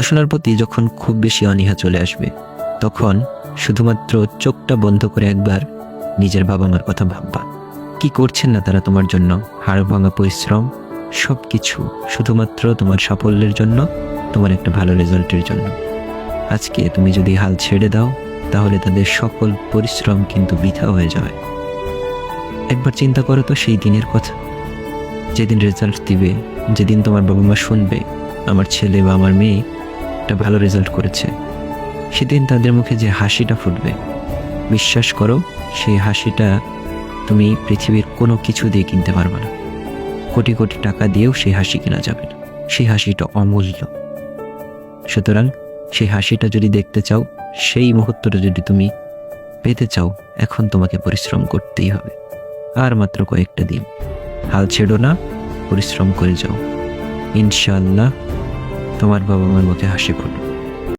পড়াশোনার প্রতি যখন খুব বেশি অনীহা চলে আসবে, তখন শুধুমাত্র চোখটা বন্ধ করে একবার নিজের বাবা মার কথা ভাববা। কি করছেন না তারা তোমার জন্য, হাড় ভাঙা পরিশ্রম, সব কিছু শুধুমাত্র তোমার সাফল্যের জন্য, তোমার একটা ভালো রেজাল্টের জন্য। আজকে তুমি যদি হাল ছেড়ে দাও, তাহলে তাদের সকল পরিশ্রম কিন্তু বৃথা হয়ে যাবে। একবার চিন্তা করো তো সেই দিনের কথা, যেদিন রেজাল্ট দিবে, যেদিন তোমার বাবা মা শুনবে আমার ছেলে বা আমার মেয়ে একটা ভালো রেজাল্ট করেছে, সেদিন তাদের মুখে যে হাসিটা ফুটবে, বিশ্বাস করো সেই হাসিটা তুমি পৃথিবীর কোনো কিছু দিয়ে কিনতে পারবে না। কোটি কোটি টাকা দিয়েও সেই হাসি কেনা যাবে না। সেই হাসিটা অমূল্য। সুতরাং সেই হাসিটা যদি দেখতে চাও, সেই মুহূর্তটা যদি তুমি পেতে চাও, এখন তোমাকে পরিশ্রম করতেই হবে। আর মাত্র কয়েকটা দিন, হাল ছেড়ো না, পরিশ্রম করে যাও। ইনশাআল্লাহ তোমার বাবা মার মুখে হাসি ফুটবে।